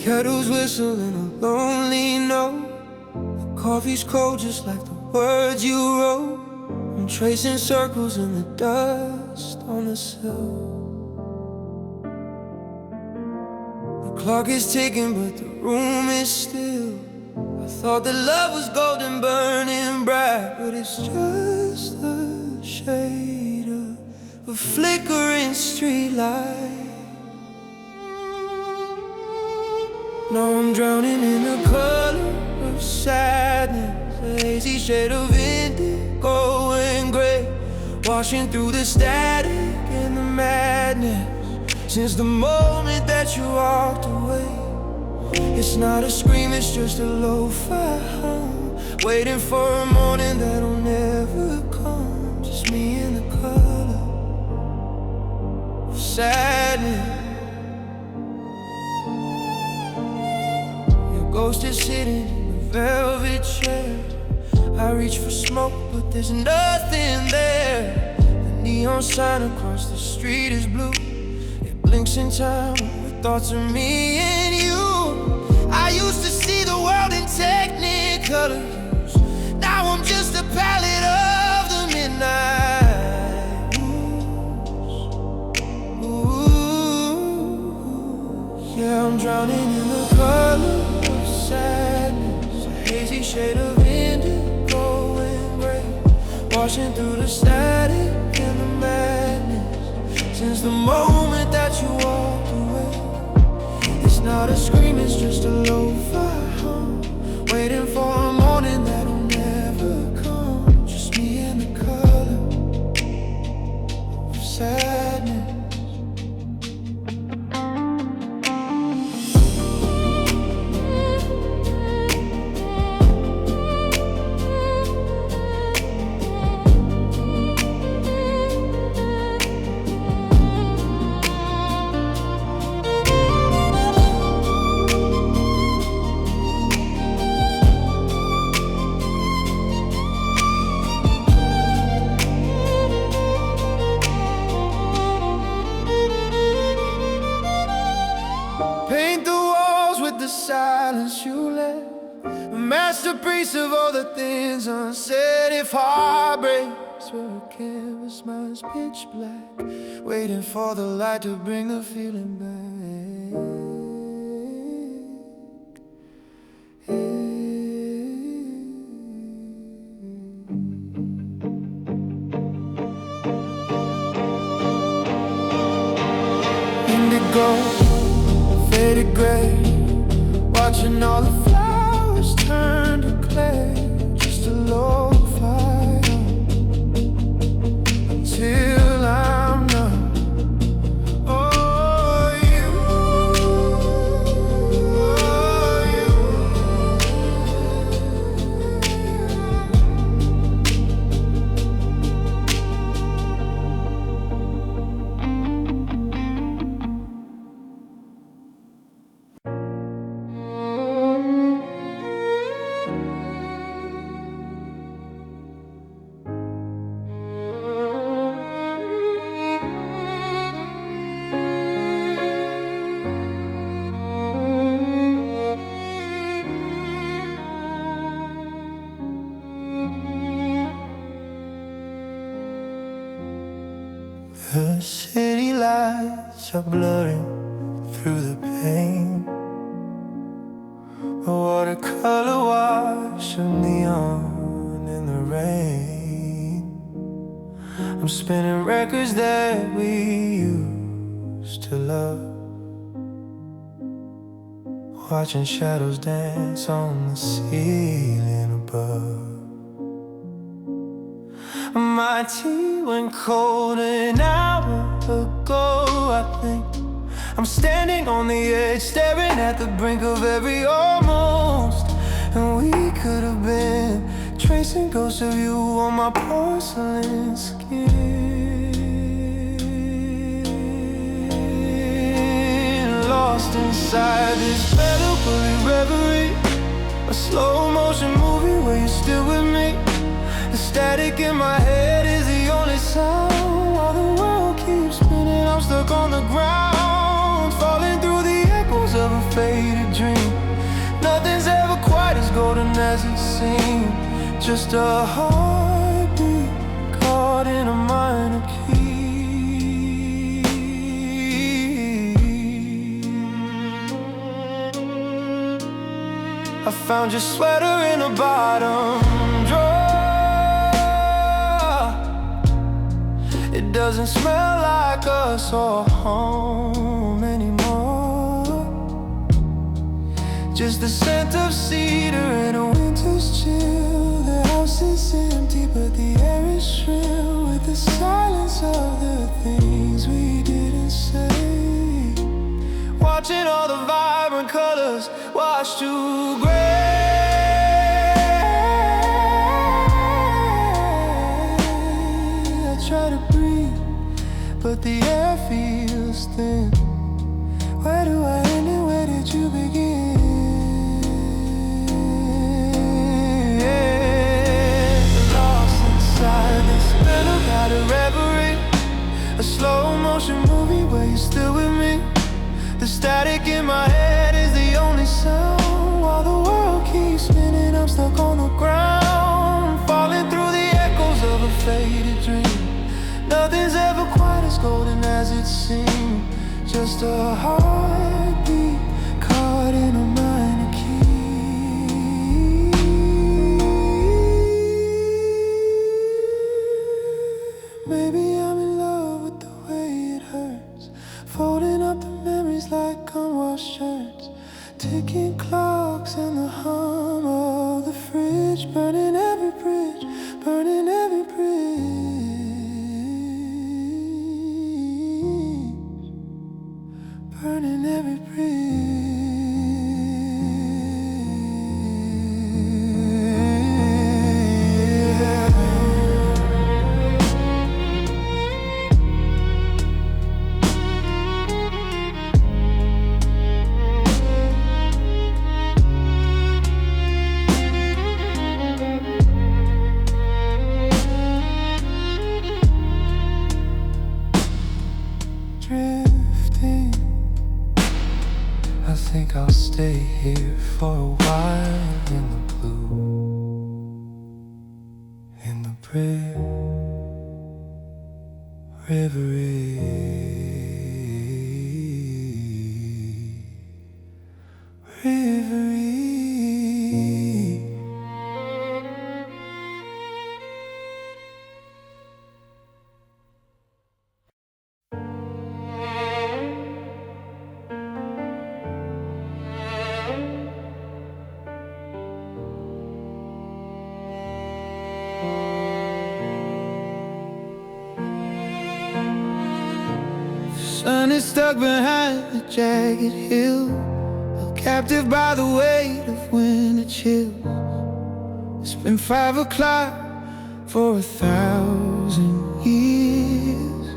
Kettle's whistling a lonely note. The coffee's cold just like the words you wrote. I'm tracing circles in the dust on the sill. The clock is ticking but the room is still. I thought that love was golden burning bright, but it's just the shade of a flickering streetlight. No, I'm drowning in the color of sadness, a hazy shade of indigo and gray, washing through the static and the madness. Since the moment that you walked away, it's not a scream, it's just a lo-fi hum, waiting for a morning that'll never come. Just me in the color of sadness. Ghost is sitting in a velvet chair. I reach for smoke, but there's nothing there. The neon sign across the street is blue. It blinks in time with thoughts of me and you. I used to see the world in technicolor hues. Now I'm just a palette of the midnight ooh. Yeah, I'm drowning in the color sadness, a hazy shade of indigo and gray, washing through the static and the madness. Since the moment that you walked away, it's not a scream, it's just a lo-fi hum, waiting for a morning that'll never come. Just me and the color of sadness. Silence you left, a masterpiece of all the things unsaid. If heartbreaks were a canvas, mine's pitch black, waiting for the light to bring the feeling back. Indigo, faded gray, watching all the flowers turn to clay, just a low fire until I'm numb. Oh, you, the city lights are blurring through the pain, a watercolor wash of neon in the rain. I'm spinning records that we used to love, watching shadows dance on the ceiling above. My tea went cold an hour ago, I think. I'm standing on the edge, staring at the brink of every almost. And we could have been tracing ghosts of you on my porcelain skin. Lost lost inside this melancholy reverie, a slow motion movie where you're still with me. The static in my head is the only sound. While the world keeps spinning, I'm stuck on the ground, falling through the echoes of a faded dream. Nothing's ever quite as golden as it seems. Just a heartbeat caught in a minor key. I found your sweater in a bottom drawer. It doesn't smell like us or home anymore. Just the scent of cedar and a winter's chill. The house is empty but the air is shrill with the silence of the things we didn't say. Watching all the vibrant colors wash to gray. I try to breathe, but the air feels thin. Where do I end and where did you begin? Lost inside this metal kind of reverie, a slow motion movie where you're still with me. The static in my head is the only sound. While the world keeps spinning, I'm stuck on the ground, falling through the echoes of a faded dream. Nothing's ever quite as golden as it seems. Just a heartbeat caught in a minor key. Maybe I'm in love with the way it hurts, folding up the memories like unwashed shirts, ticking clocks and the hum of the fridge, burning every bridge, burning every bridge, burning every bridge. Drifting, I think I'll stay here for a while in the blue, in the reverie. Sun is stuck behind the jagged hill, held captive by the weight of winter chills. It's been 5 o'clock for 1,000 years,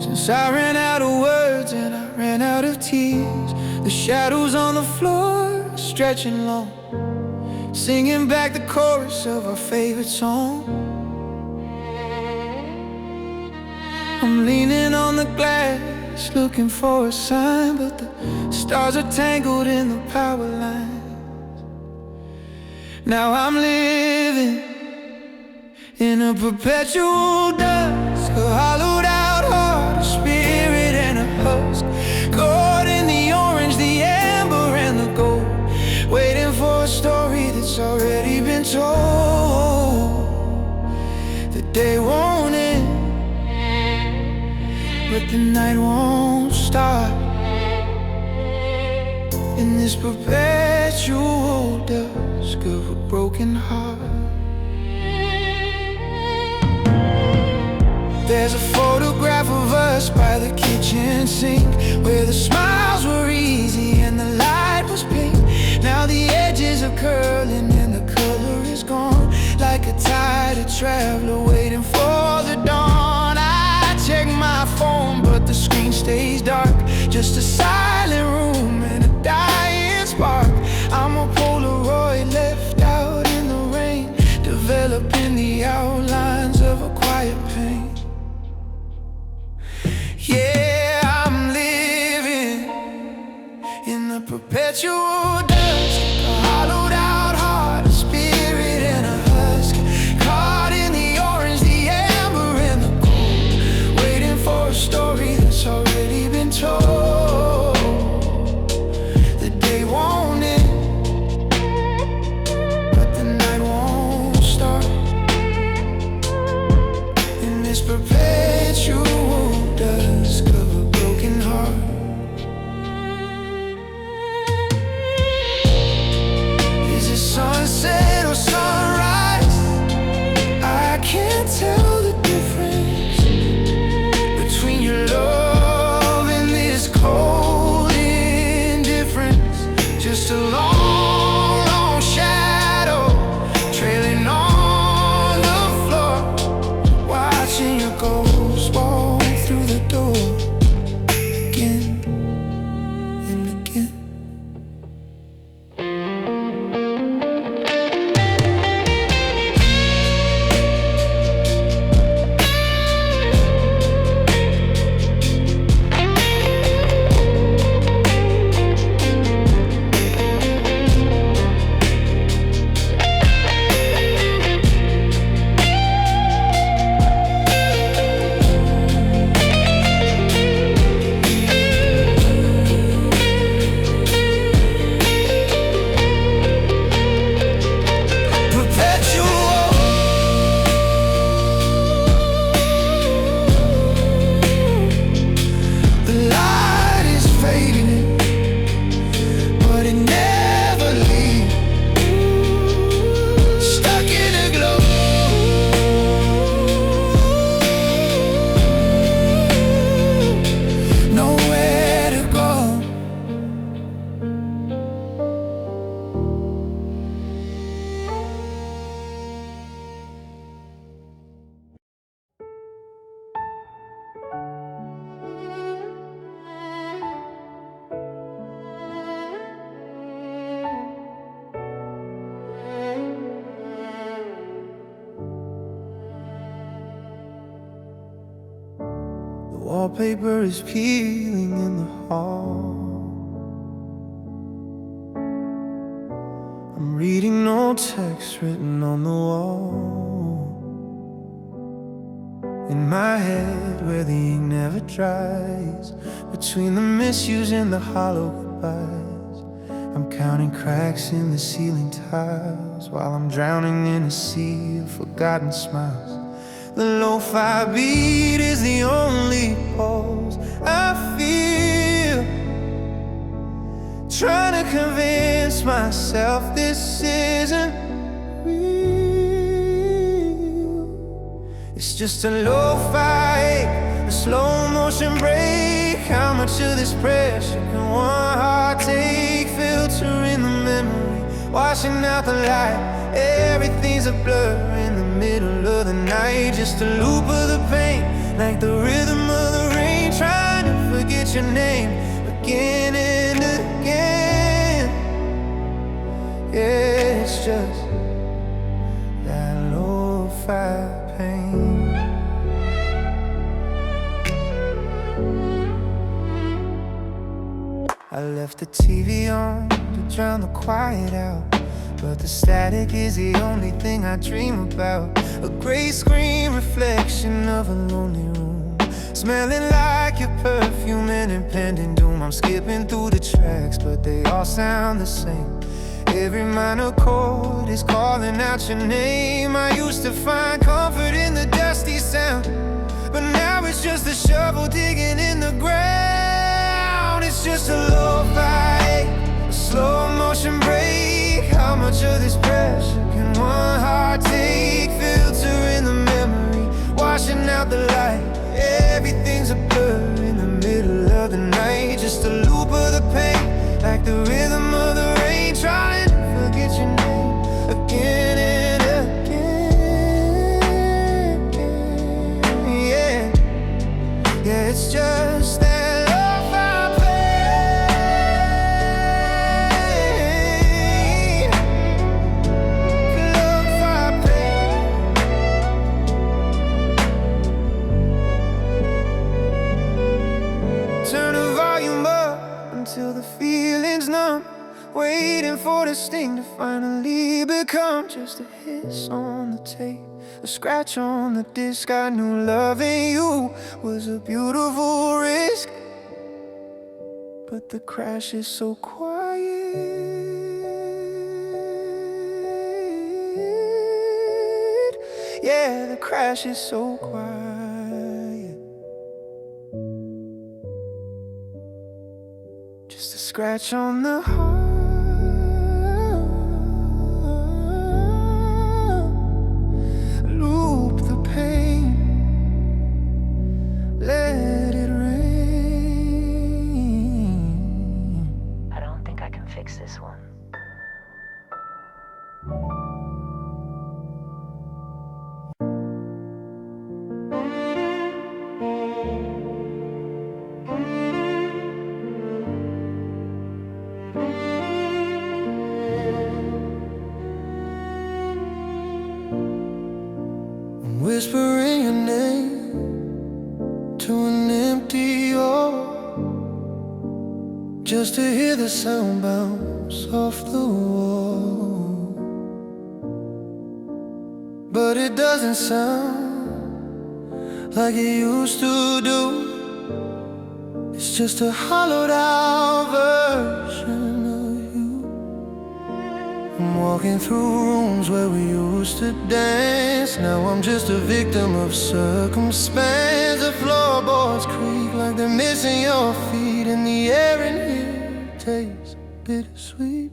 since I ran out of words and I ran out of tears. The shadows on the floor are stretching long, singing back the chorus of our favorite song. I'm leaning on the glass, looking for a sign, but the stars are tangled in the power lines. Now I'm living in a perpetual dusk, a hollowed out heart, a spirit and a husk, caught in the orange, the amber and the gold, waiting for a story that's already been told. The day won't end, but the night won't stop, in this perpetual dusk of a broken heart. There's a photograph of us by the kitchen sink, where the smiles were easy and the light was pink. Now the edges are curling and the color is gone, like a tired traveler waiting for the dawn. I check my phone but the screen stays dark, just a silence perpetual dusk, a hollowed out heart, a spirit and a husk, caught in the orange, the amber and the gold, waiting for a story that's already been told. The day won't end, but the night won't start. In this perpetual dusk of a broken heart. Sunset or sunrise, I can't tell the difference between your love and this cold indifference. Just a long, long shadow trailing on the floor, watching your ghost walk through the door again and again. Wallpaper is peeling in the hall. I'm reading old text written on the wall. In my head where the ink never dries, between the misuse and the hollow goodbyes, I'm counting cracks in the ceiling tiles while I'm drowning in a sea of forgotten smiles. The lo-fi beat is the only pulse I feel, trying to convince myself this isn't real. It's just a lo-fi ache, a slow motion break. How much of this pressure can one heart take? Filtering the memory, washing out the light. Everything's a blur in the middle of the night. Just a loop of the pain, like the rhythm of the rain. Trying to forget your name again and again. Yeah, it's just that lo-fi pain. I left the TV on to drown the quiet out, but the static is the only thing I dream about. A gray screen reflection of a lonely room, smelling like your perfume and impending doom. I'm skipping through the tracks, but they all sound the same. Every minor chord is calling out your name. I used to find comfort in the dusty sound, but now it's just a shovel digging in the ground. It's just a lo-fi, a slow motion break. How much of this pressure can one heart take? Filtering the memory, washing out the light. Everything's a blur in the middle of the night. Just a loop of the pain, like the rhythm of the rain. Trying to forget your name again and again. Yeah, yeah, it's just that. Turn the volume up until the feeling's numb. waiting for this thing to finally become just a hiss on the tape, a scratch on the disc. I knew loving you was a beautiful risk, but the crash is so quiet. Yeah, the crash is so quiet. Just a scratch on the heart. Loop the pain, let it rain. I don't think I can fix this one. Whispering your name to an empty hall, just to hear the sound bounce off the wall. But it doesn't sound like it used to do. It's just a hollowed out version of you. I'm walking through rooms where we used to dance. Now I'm just a victim of circumstance. The floorboards creak like they're missing your feet, and the air in here tastes bittersweet.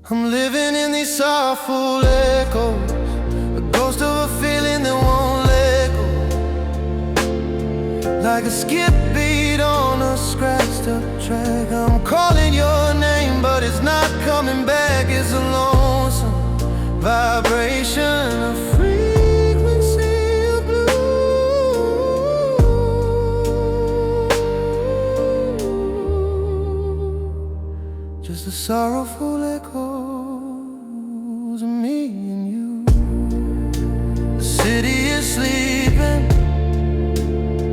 I'm living in these sorrowful echoes, a ghost of a feeling that won't let go. Like a skip beat on a scratched up track, I'm calling your name, but it's not coming back. It's a lonesome vibration, a frequency of blue. Just a sorrowful echoes of me and you. The city is sleeping,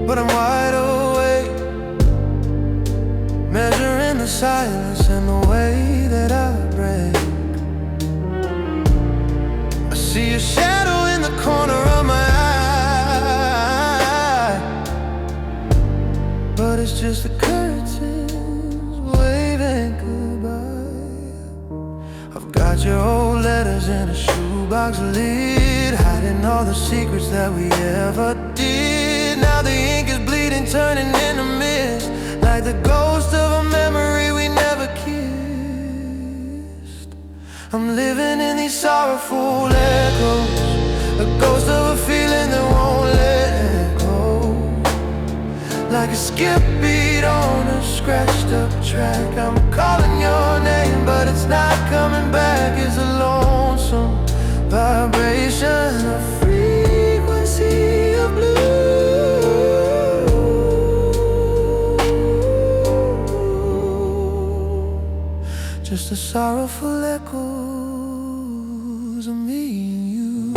but I'm wide awake, measuring the silence and the way that I break. I see a shadow in the corner of my eye, but it's just the curtains waving goodbye. I've got your old letters in a shoebox lid, hiding all the secrets that we ever did. Now the ink is bleeding, turning into mist, like the ghost of a memory we never kissed. I'm living in these sorrowful echoes, a ghost of a feeling that won't let go. Like a skip beat on a scratched up track, I'm calling your name, but it's not coming back. It's a lonesome vibration, a frequency of blue. Just a sorrowful echoes of me and you.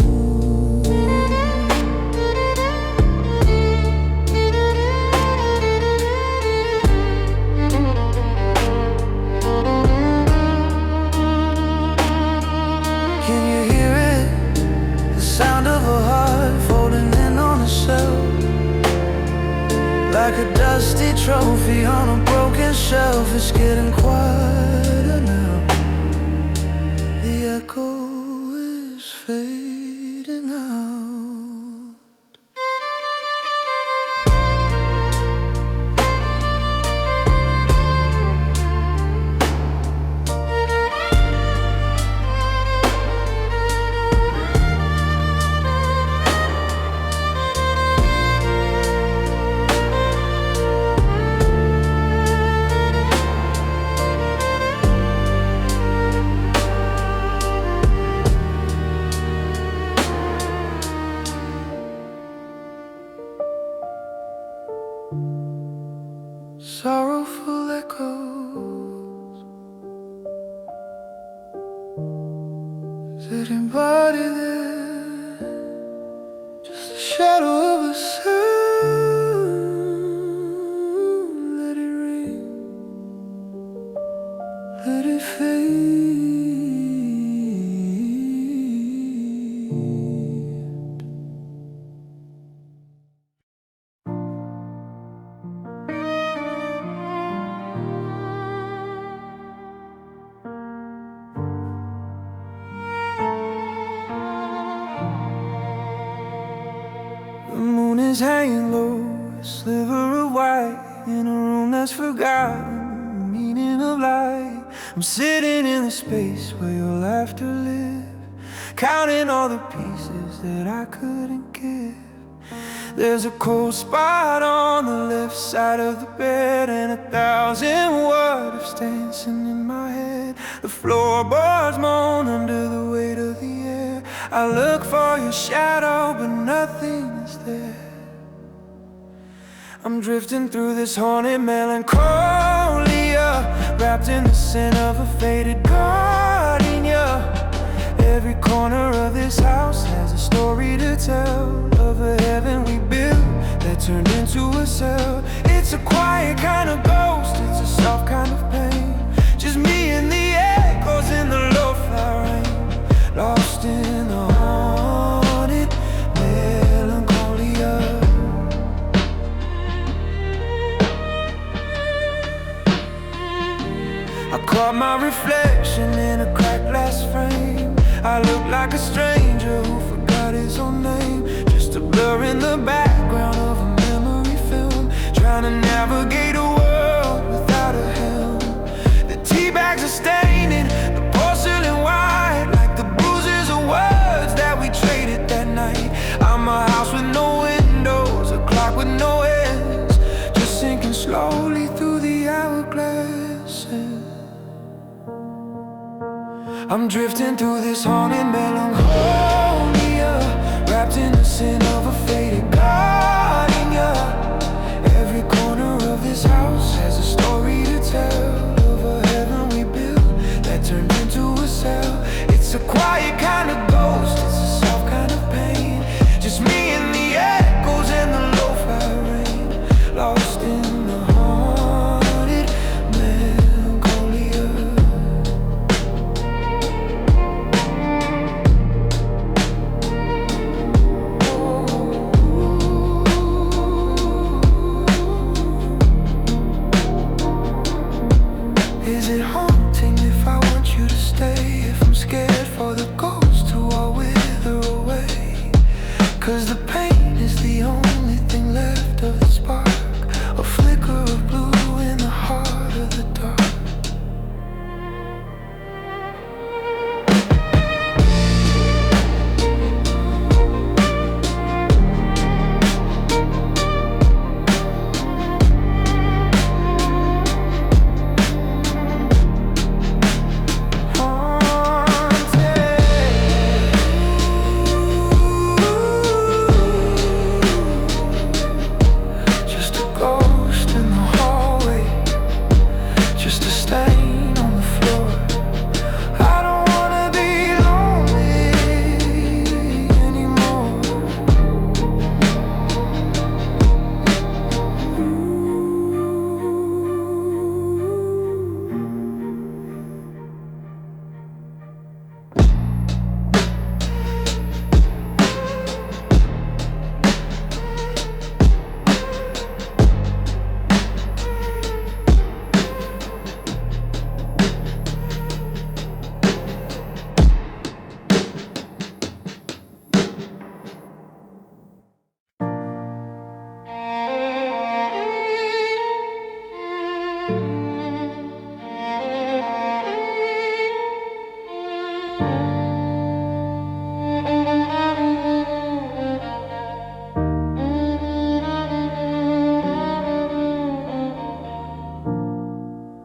Can you hear it? The sound of a heart folding in on a shelf, like a dusty trophy on a broken shelf. It's getting quieter now. The echo is fading out. curtains hanging low, a sliver of white in a room that's forgotten the meaning of life. I'm sitting in the space where your laughter lived, counting all the pieces that I couldn't give. There's a cold spot on the left side of the bed, and 1,000 what-ifs dancing in my head. The floorboards moan under the weight of the air. I look for your shadow, but nothing is there. I'm drifting through this haunted melancholia, wrapped in the scent of a faded gardenia. Every corner of this house has a story to tell, of a heaven we built that turned into a cell. It's a quiet kind of ghost, it's a soft kind of pain. Just me and the echoes in the lo-fi rain, lost in the haunted melancholia. I caught my reflection in a cracked glass frame. I look like a stranger who forgot his own name, just a blur in the background of a memory film, trying to navigate a world without a helm. The tea bags are staining the porcelain white, like the bruises of words that we traded that night. I'm a house with no windows, a clock with no ends, just sinking slowly through the hourglasses. I'm drifting through this haunted melancholia, wrapped in the scent of a faded gardenia. Every corner of this house has a story to tell, of a heaven we built that turned into a cell. It's a quiet kind of ghost, it's a soft kind of pain. Just me and the echoes and the lo-fi rain, lost in the haunted melancholia. Is it haunting if I want you to stay? If I'm scared for the ghost to all wither away? 'Cause the pain is the only thing left of the spark, a flicker of blue in the heart of the dark.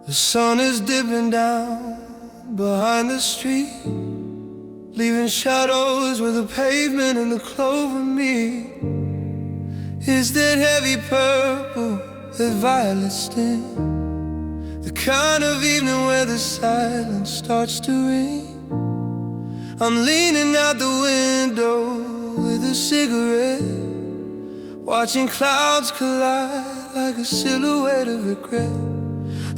The sun is dipping down behind the street, leaving shadows where the pavement and the clover meet. Is that heavy purple that violets sting, the kind of evening where the silence starts to ring? I'm leaning out the window with a cigarette, watching clouds collide like a silhouette of regret.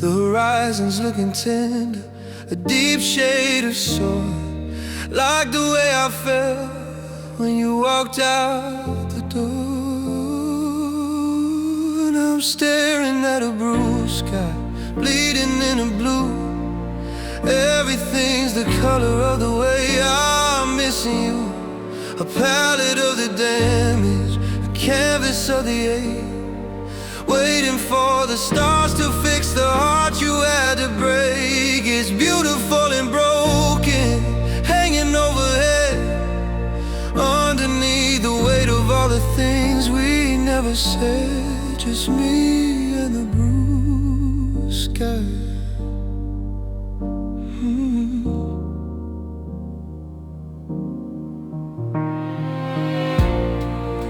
The horizon's looking tender, a deep shade of soy, like the way I felt when you walked out the door. And I'm staring at a blue sky, bleeding in a blue. Everything's the color of the way I'm missing you, a palette of the damage, a canvas of the age, waiting for the stars to fix the heart you had to break. It's beautiful and broken, hanging overhead, underneath the weight of all the things we never said. Just me and the blue sky.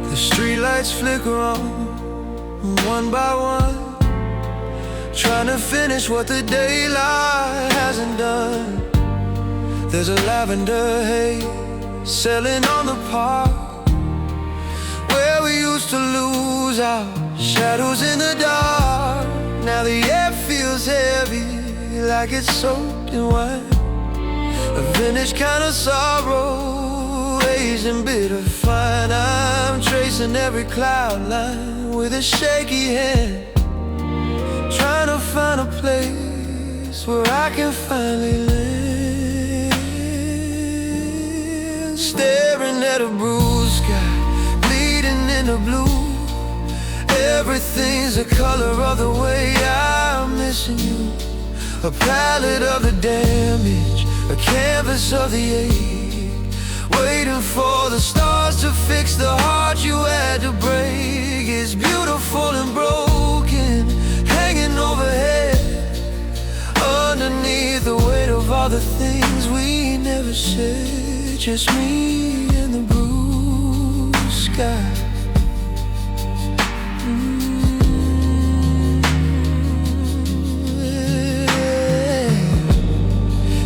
The streetlights flicker on, one by one, trying to finish what the daylight hasn't done. There's a lavender haze sailing on the park, where we used to lose our shadows in the dark. Now the air feels heavy, like it's soaked in wine, a vintage kind of sorrow, aged and bitter fine. I'm tracing every cloud line with a shaky hand, trying to find a place where I can finally land. Staring at a bruised sky, bleeding in the blue. Everything's the color of the way I'm missing you. A palette of the damage, a canvas of the ache, waiting for the stars to fix the heart you had to break. It's beautiful and broken, hanging overhead, underneath the weight of all the things we never said. Just me and the blue sky.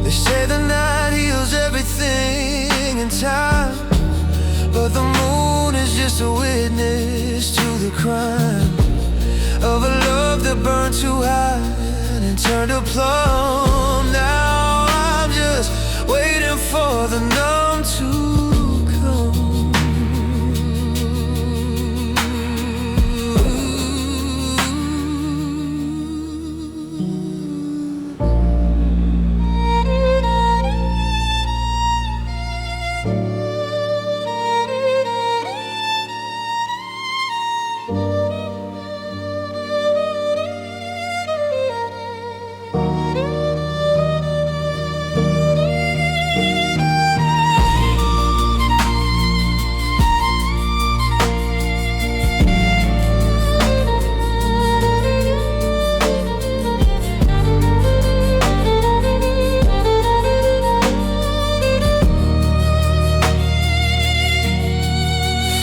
They say the night heals everything in time, but the moon is just a witness to the crime of a love that burned too high and turned to plum. Now I'm just waiting for the numb to come.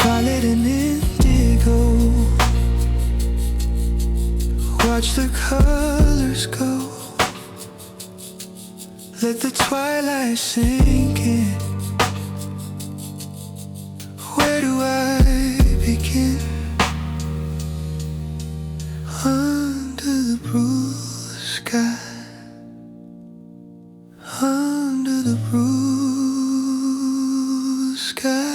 Violet and indigo, watch the colors go. Let the twilight sink in. Where do I begin? Under the blue sky, under the blue sky.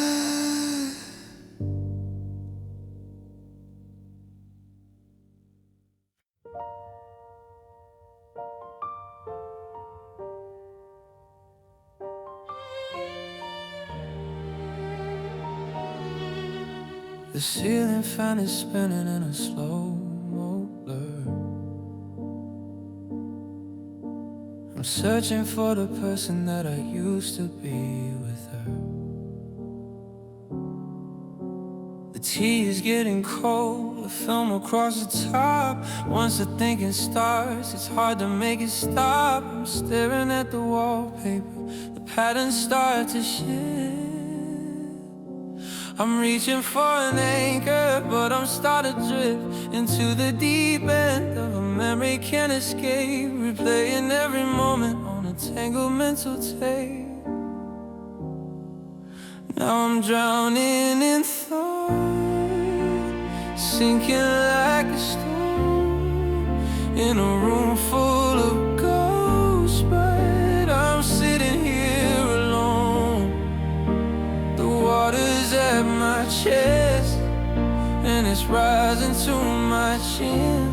The ceiling fan is spinning in a slow-mo blur. I'm searching for the person that I used to be with her. The tea is getting cold, the film across the top. Once the thinking starts, it's hard to make it stop. I'm staring at the wallpaper, the patterns start to shift. I'm reaching for an anchor, but I'm starting to drift into the deep end of a memory can't escape, replaying every moment on a tangled mental tape. Now I'm drowning in thought, sinking like a stone in a room full of ghosts, but I'm sitting here alone. The water's at my chest and it's rising to my chin.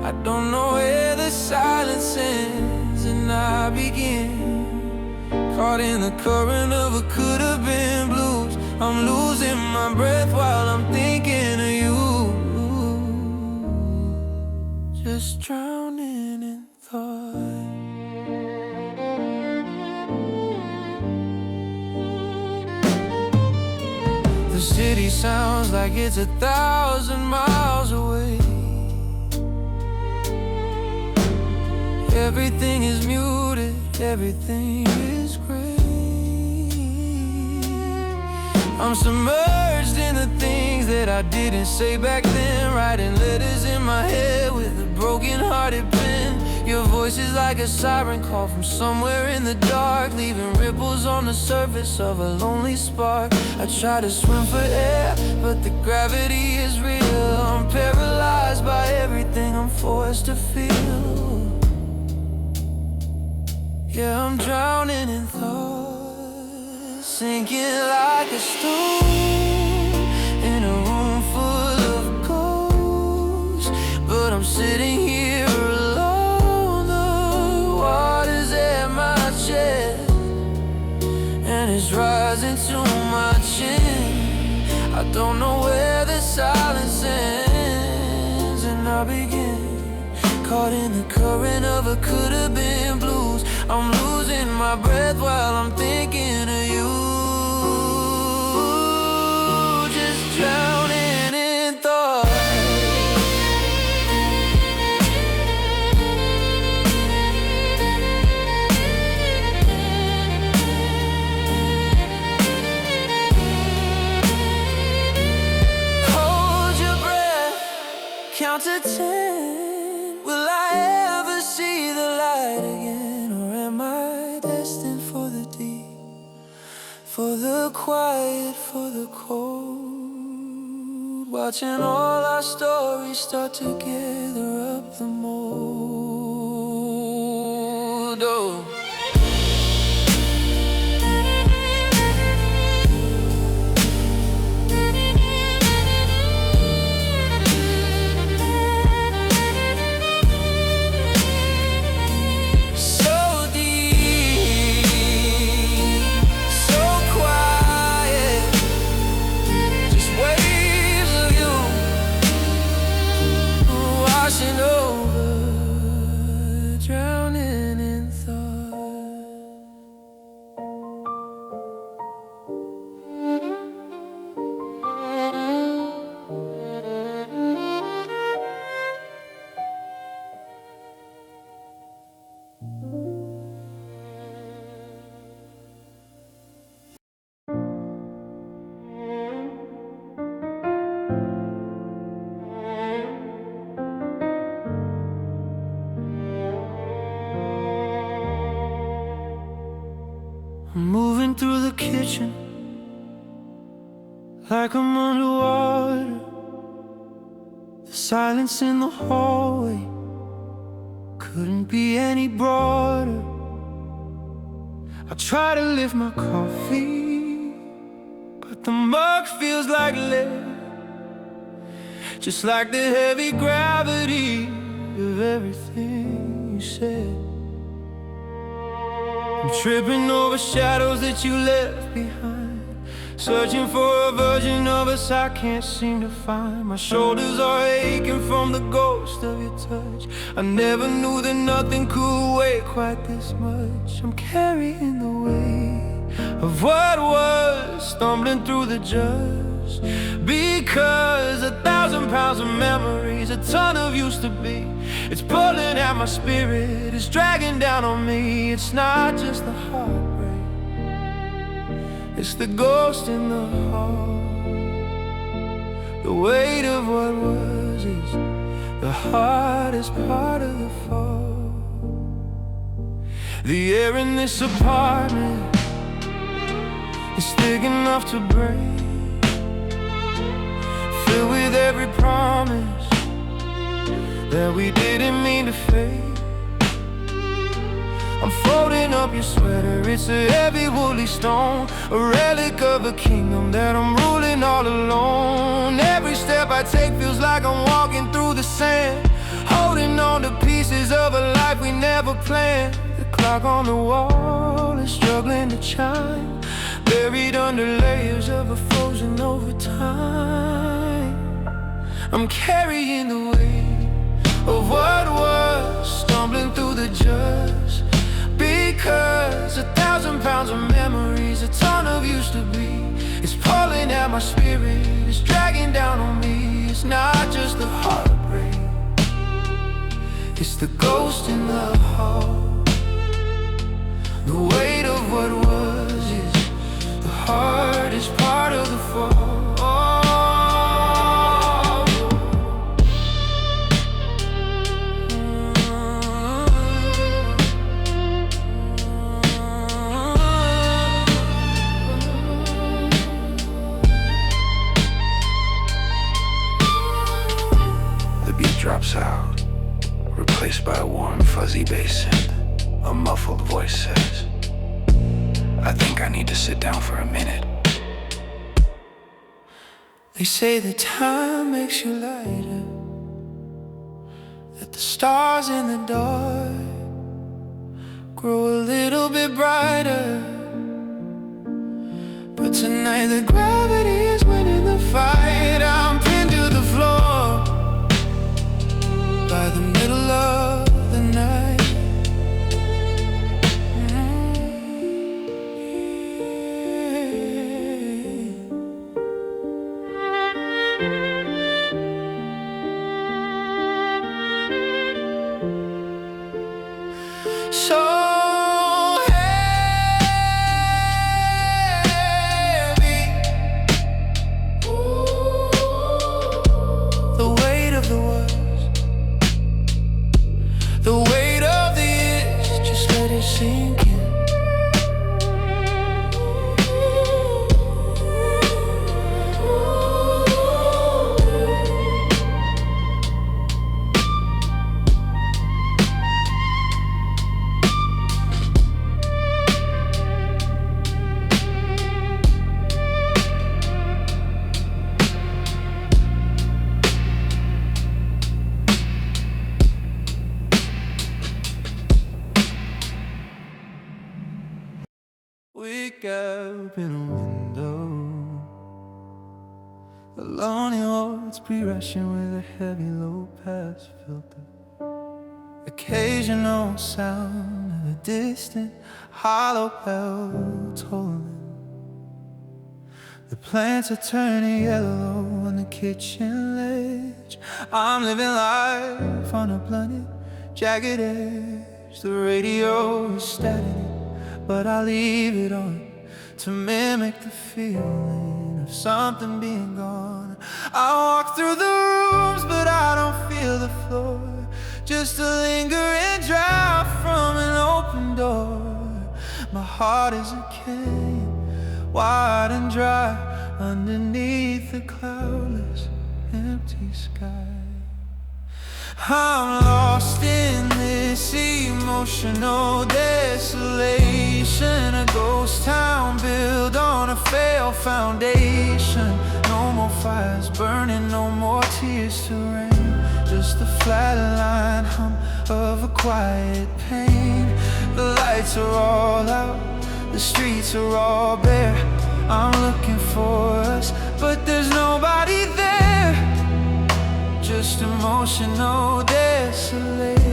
I don't know where the silence ends and I begin. Caught in the current of a could have been blues. I'm losing my breath while I'm thinking just drowning in thought. The city sounds like it's 1,000 miles away. Everything is muted, everything is gray. I'm submerged in the things that I didn't say back then, writing letters in my head with a broken-hearted pen. Your voice is like a siren call from somewhere in the dark, leaving ripples on the surface of a lonely spark. I try to swim for air, but the gravity is real. I'm paralyzed by everything I'm forced to feel. Yeah, I'm drowning in thoughts, sinking like a stone in a room full of ghosts. But I'm sitting here alone, the water's at my chest and it's rising to my chin. I don't know where the silence ends, and I begin caught in the current of a could-have been blues. I'm losing my breath while I'm thinking of you. Just drowning in thought. Hold your breath, count to 10. Will I ever see the light again? Or am I destined for the deep, for the quiet, for the cold? Watching all our stories start to gather up the mold. Oh. I'm moving through the kitchen like I'm underwater. The silence in the hallway couldn't be any broader. I try to lift my coffee, but the mug feels like lead, just like the heavy gravity of everything you said. I'm tripping over shadows that you left behind, searching for a version of us I can't seem to find. My shoulders are aching from the ghost of your touch. I never knew that nothing could weigh quite this much. I'm carrying the weight of what was, stumbling through the just because 1,000 pounds of memories, a ton of used to be, it's pulling at my spirit, it's dragging down on me. It's not just the heartbreak, it's the ghost in the heart. The weight of what was is the hardest part of the fall. The air in this apartment is thick enough to break, filled with every promise that we didn't mean to fake. I'm folding up your sweater, it's a heavy woolly stone, a relic of a kingdom that I'm ruling all alone. Every step I take feels like I'm walking through the sand, holding on to pieces of a life we never planned. The clock on the wall is struggling to chime, buried under layers of a frozen over time. I'm carrying the weight of what was, stumbling through the just. Because 1,000 pounds of memories, a ton of used to be, it's pulling at my spirit, it's dragging down on me. It's not just the heartbreak, it's the ghost in the hall. The weight of what was is the hardest part of the fall. Drops out, replaced by a warm, fuzzy bass synth. A muffled voice says, I think I need to sit down for a minute. They say that time makes you lighter, that the stars in the dark grow a little bit brighter. But tonight the gravity is winning the fight. I'm pinned to the floor by the middle of the night. So heavy, the weight of the world, the weight of the years, just let it sink in. Wake up in a window, alone in woods, pre-rushing with a heavy low-pass filter. Occasional sound of a distant hollow bell tolling. The plants are turning yellow on the kitchen ledge. I'm living life on a blunted, jagged edge. The radio is static, but I leave it on to mimic the feeling of something being gone. I walk through the rooms, but I don't feel the floor. Just a lingering draught from an open door. My heart is a canyon, wide and dry, underneath the cloudless, empty sky. I'm lost in this emotional desolation, a ghost town built on a failed foundation. No more fires burning, no more tears to rain, just the flatline hum of a quiet pain. The lights are all out, the streets are all bare. I'm looking for us, but there's nobody there. Just emotional desolation.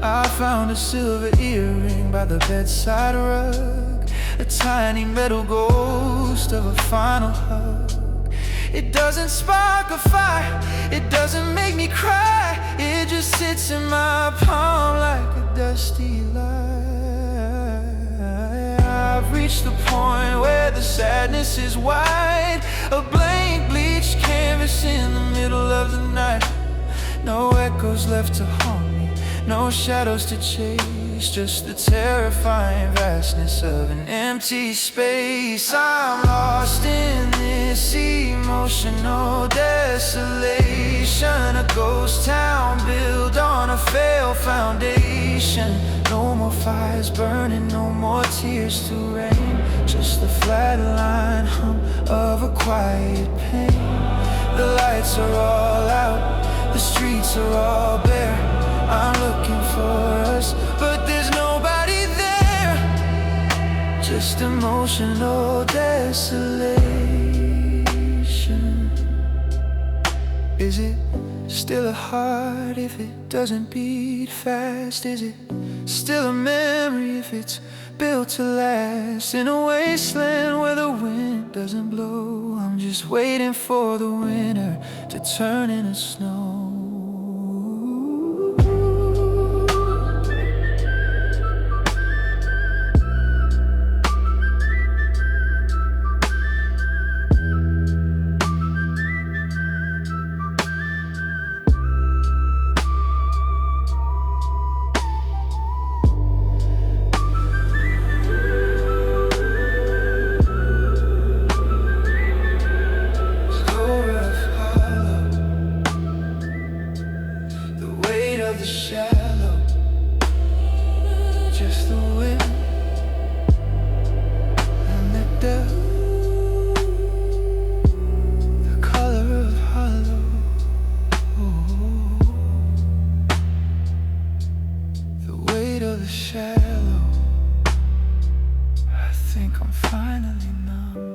I found a silver earring by the bedside rug, a tiny metal ghost of a final hug. It doesn't spark a fire, it doesn't make me cry. It just sits in my palm like a dusty lie. I've reached the point where the sadness is wide, a blank bleached canvas in the middle of the night. No echoes left to haunt me, no shadows to chase, just the terrifying vastness of an empty space. I'm lost in this emotional desolation, a ghost town built on a failed foundation. No more fires burning, no more tears to rain, just the flatline hum of a quiet pain. The lights are all out, the streets are all bare. I'm looking for us, but there's nobody there. Just emotional desolation. Is it still a heart if it doesn't beat fast? Is it still a memory if it's built to last? In a wasteland where the wind doesn't blow, I'm just waiting for the winter to turn into snow. Shallow, just the wind and the depth, the color of hollow. The weight of the shallow. I think I'm finally numb.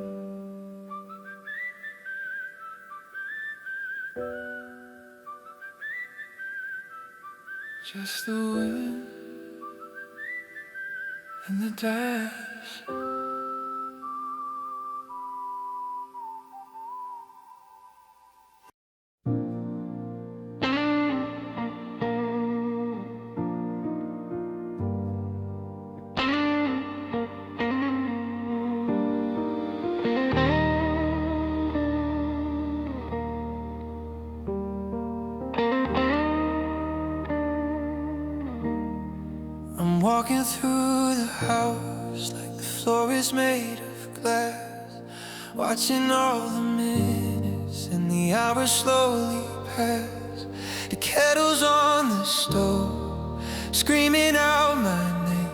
Just the wind and the dash. I'm walking through the house like the floor is made of glass, watching all the minutes and the hours slowly pass. The kettle's on the stove, screaming out my name,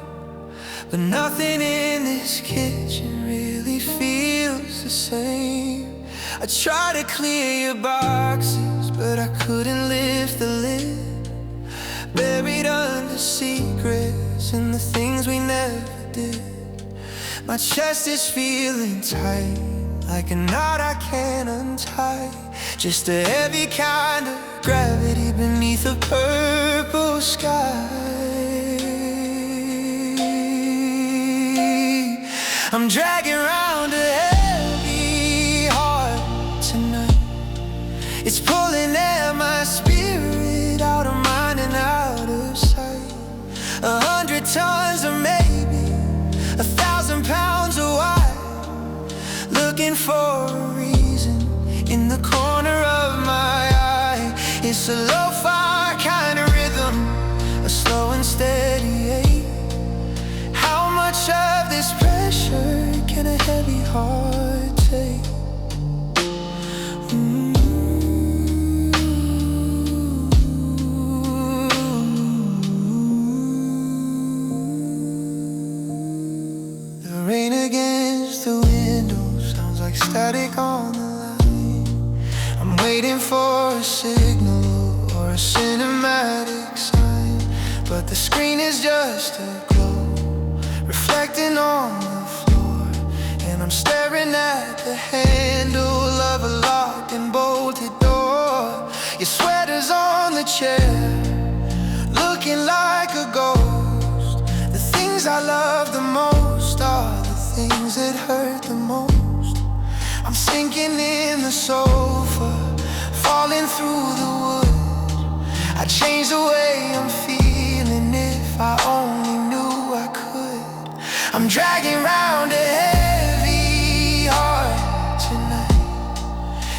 but nothing in this kitchen really feels the same. I tried to clear your boxes, but I couldn't lift the lid. Buried under secrets and the things we never did. My chest is feeling tight, like a knot I can't untie. Just a heavy kind of gravity beneath a purple sky. I'm dragging around a heavy heart tonight. It's pulling at my spirit, out of mind and out of sight. 100 tons or maybe 1,000 pounds of wide, looking for a reason in the corner of my eye. It's a lo-fi kind of rhythm, a slow and steady ache. How much of this pressure can a heavy heart take? Static on the line. I'm waiting for a signal or a cinematic sign, but the screen is just a glow reflecting on the floor, and I'm staring at the handle of a locked and bolted door. Your sweater's on the chair, looking like a ghost. The things I love the most are the things that hurt the most. I'm sinking in the sofa, falling through the wood. I changed the way I'm feeling, if I only knew I could. I'm dragging round a heavy heart tonight.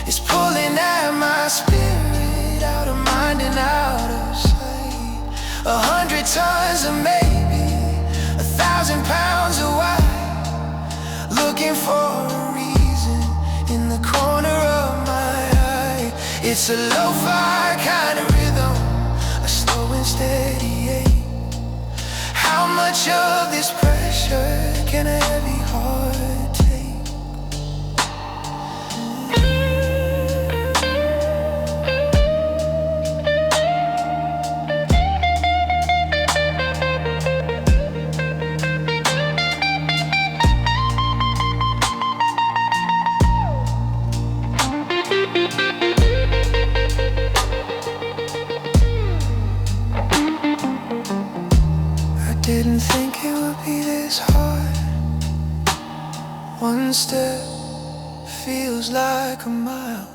It's pulling at my spirit, out of mind and out of sight. 100 tons or maybe 1,000 pounds of wide, looking for a reason in the corner of my eye. It's a lo-fi kind of rhythm, a slow and steady ache. How much of this pressure can a heavy heart take? ever be this hard. One step feels like a mile.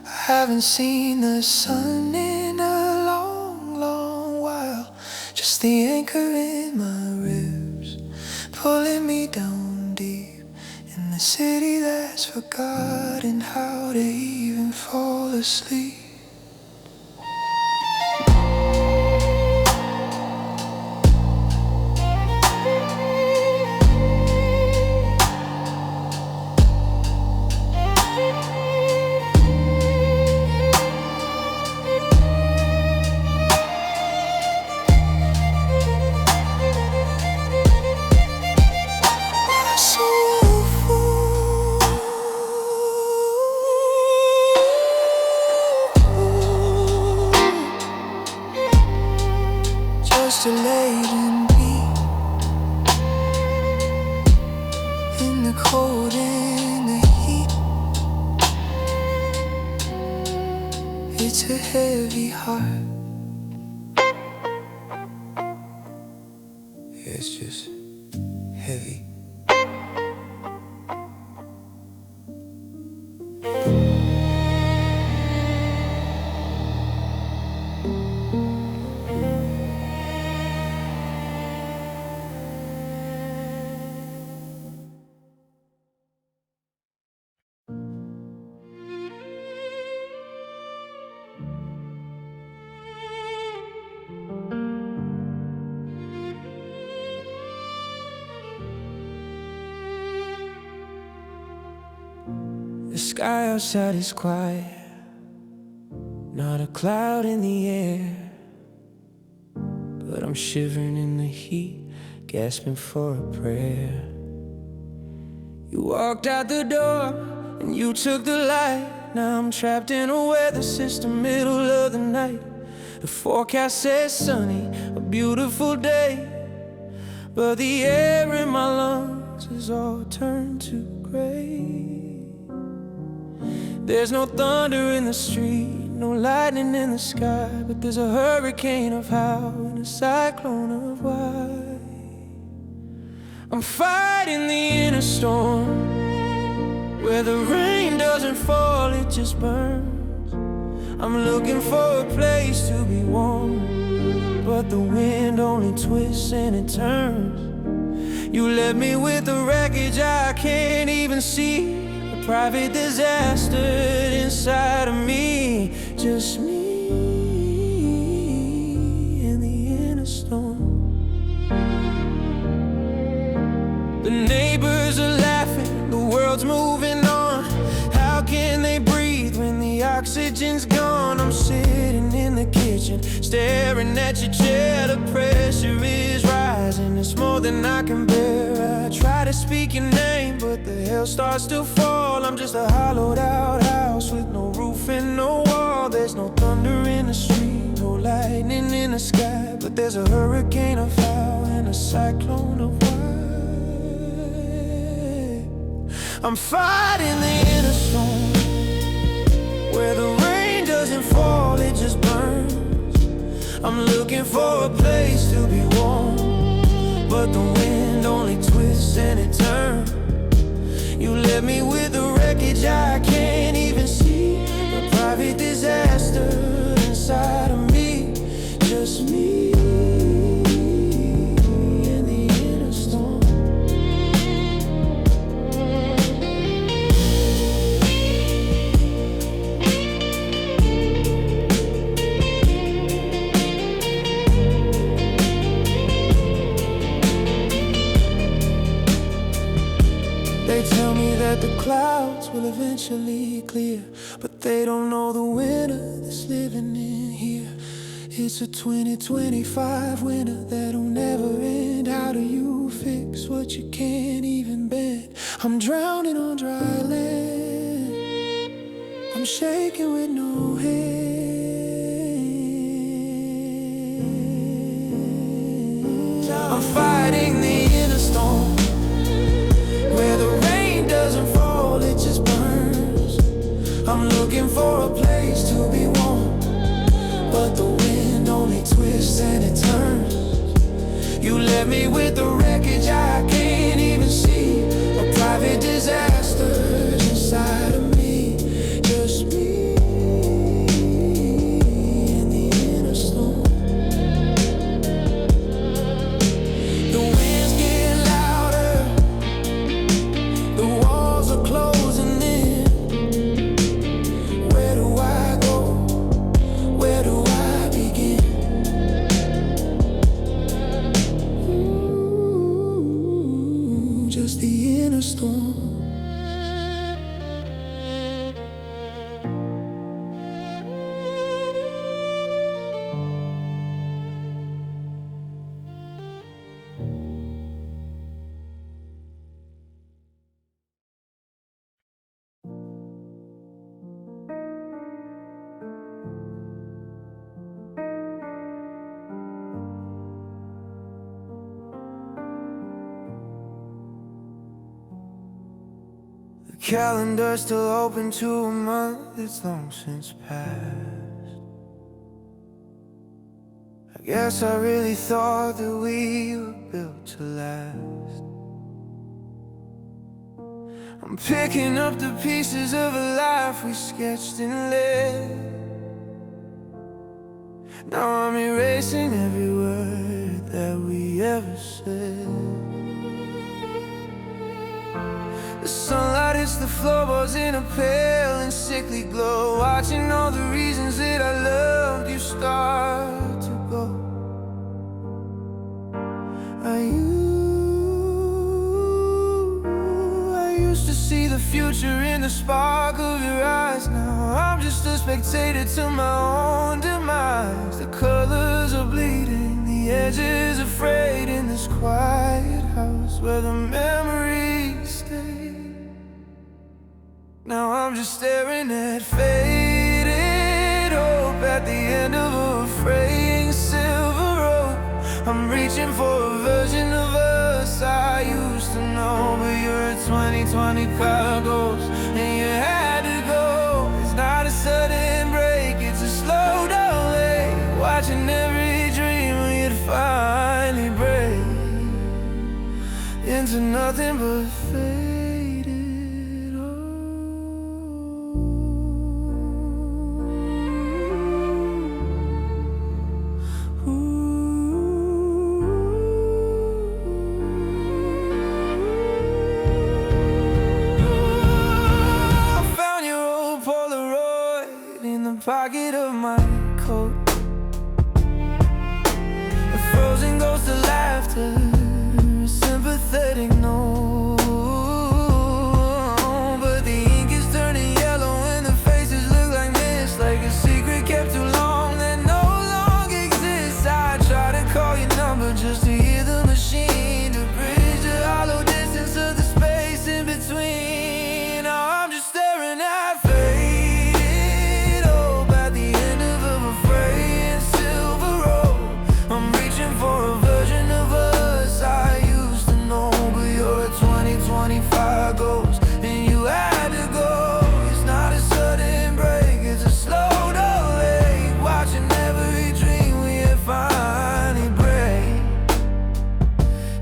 I haven't seen the sun in a long, long while. Just the anchor in my ribs, pulling me down deep in the city that's forgotten how to even fall asleep. Just to lay and be in the cold and the heat. It's a heavy heart. It's just heavy. The sky outside is quiet, not a cloud in the air, but I'm shivering in the heat, gasping for a prayer. You walked out the door and you took the light. Now I'm trapped in a weather system, middle of the night. The forecast says sunny, a beautiful day, but the air in my lungs is all turned to gray. There's no thunder in the street, no lightning in the sky, but there's a hurricane of how and a cyclone of why. I'm fighting the inner storm, where the rain doesn't fall, it just burns. I'm looking for a place to be warm, but the wind only twists and it turns. You left me with the wreckage I can't even see, a private disaster inside of me. Just me in the inner storm. The neighbors are laughing, the world's moving on. How can they breathe when the oxygen's gone? I'm sitting in the kitchen, staring at your chair. The pressure is rising, it's more than I can bear. I try to speak your name, but the hail starts to fall. I'm just a hollowed out house with no roof and no wall. There's no thunder in the street, no lightning in the sky, but there's a hurricane of how and a cyclone of why. I'm fighting the inner storm, where the rain doesn't fall, it just burns. I'm looking for a place to be warm, but the wind only twists and it turns. You left me with the wreckage I can't even see, a private disaster inside of me. Just me in the inner storm. They tell me that the clouds will eventually clear, but they don't know the winter that's living in here. It's a 2025 winter that'll never end. How do you fix what you can't even bend? I'm drowning on dry land, I'm shaking with no hand. I'm fighting the inner storm, where the rain doesn't fall, it just burns. I'm looking for a place to be warm, but the wind only twists and it turns. You left me me with the wreckage I can't even see. A private disaster inside of me. Just me and the inner storm. The winds get louder, the walls are closing in. Where do I go? Where do I begin? Just the inner storm. The calendar's still open to a month that's long since passed. I guess I really thought that we were built to last. I'm picking up the pieces of a life we sketched and lived. Now I'm erasing every word that we ever said. The sunlight hits the floorboards in a pale and sickly glow. Watching all the reasons that I loved you start to go. I used to see the future in the spark of your eyes. Now I'm just a spectator to my own demise. The colors are bleeding, the edges are frayed in this quiet house where the memories stay. Now I'm just staring at faded hope at the end of a fraying silver rope. I'm reaching for a version of us I used to know, but you're a 2025 ghost, and you had to go. It's not a sudden break, it's a slow delay. Watching every dream we'd finally break into nothing but fade. Pocket of my coat, a frozen ghost of laughter, a sympathetic note. But the ink is turning yellow and the faces look like mist, like a secret kept too long that no longer exists. I try to call your number just to hear the machine, to bridge the hollow distance of the space in between. Now I'm just staring at goes, and you had to go. It's not a sudden break, it's a slow delay. Watching every dream we had finally break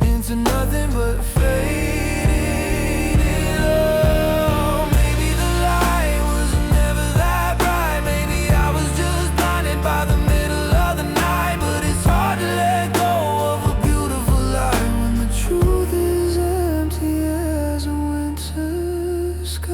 into nothing but faded love. Maybe the light was never that bright. Maybe I was just blinded by the middle of the night. But it's hard to let go of a beautiful lie when the truth is empty as a sky.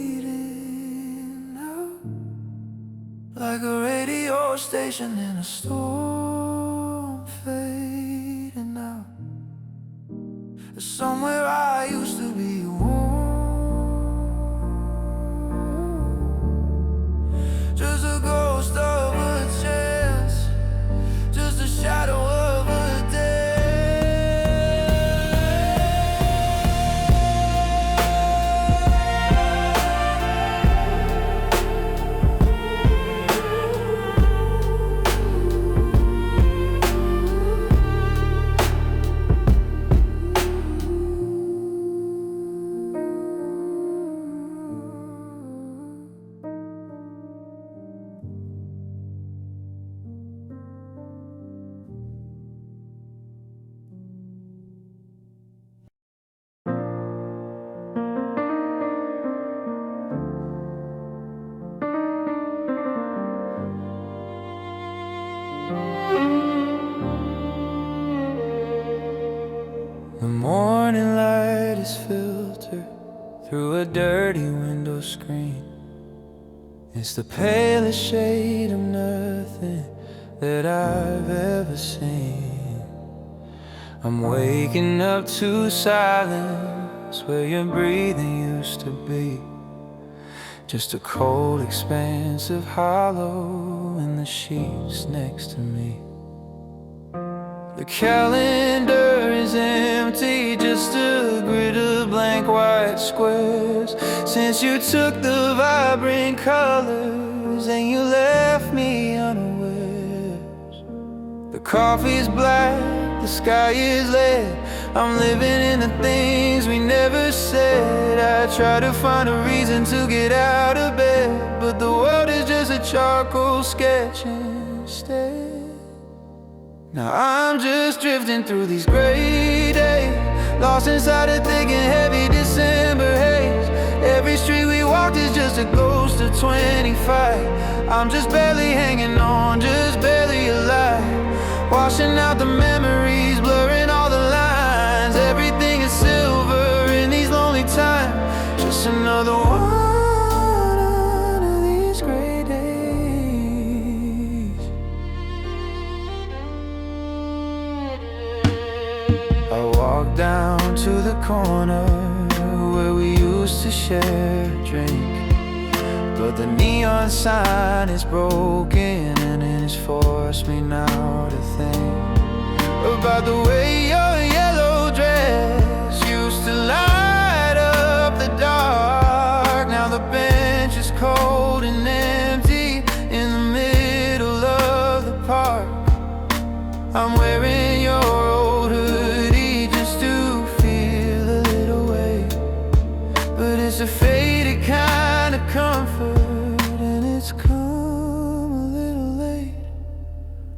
Fading out like a radio station in a storm. Fading out somewhere I used to be warm. Just a ghost of a chance, just a shadow of a day. through a dirty window screen. It's the palest shade of nothing that I've ever seen. I'm waking up to silence where your breathing used to be. Just a cold expanse of hollow in the sheets next to me. The calendar is empty, just a grid of blank white squares. Since you took the vibrant colors and you left me unawares. The coffee's black, the sky is lead. I'm living in the things we never said. I try to find a reason to get out of bed, but the world is just a charcoal sketch instead. Now I'm just drifting through these gray days, lost inside a thick and heavy December haze. Every street we walked is just a ghost of 25. I'm just barely hanging on, just barely alive. Washing out the memories, blurring all the lines. Everything is silver in these lonely times. Just another one of these gray days. I walk down to the corner where we used to share a drink, but the neon sign is broken and it has forced me now to think about the way your yellow dress used to light up the dark. Now the bench is cold and empty in the middle of the park. I'm wearing your old hoodie just to feel a little weight, but it's a faded kind of comfort and it's come a little late.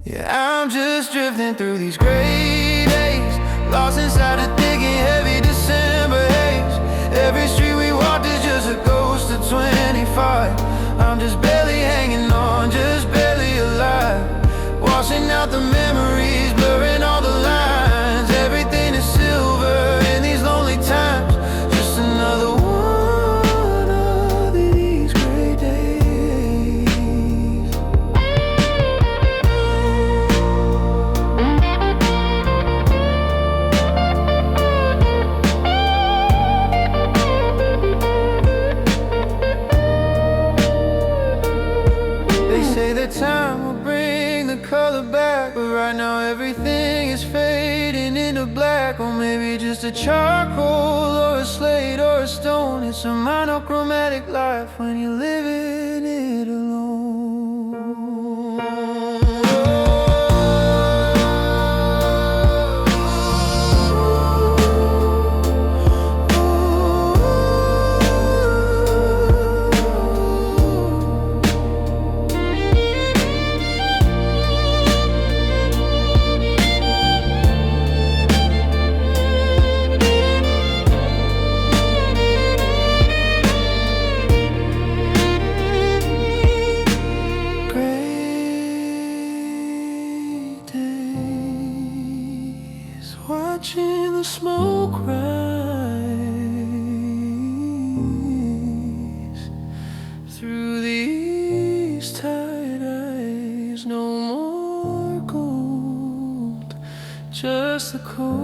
Yeah, I'm just drifting through these gray days, lost inside a thick and heavy December haze. Every street we walked is just a ghost of 25. I'm just barely hanging on, just barely alive. Washing out the memories, blurring all the lines. Everything is silver in these lonely times. Just another one of these gray days. They say that time will bring the color back, but right now everything is fading into black. Or maybe just a charcoal or a slate or a stone. It's a monochromatic life when you're living it alone. Watching the smoke rise through these tired eyes. No more gold, just the cold,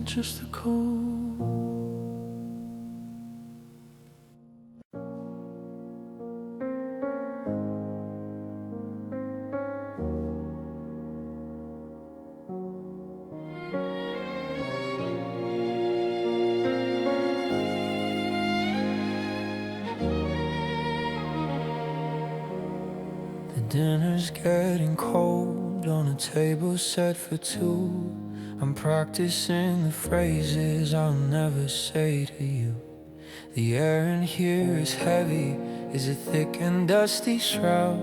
just the cold. Dinner's getting cold on a table set for two. I'm practicing the phrases I'll never say to you. The air in here is heavy, is a thick and dusty shroud.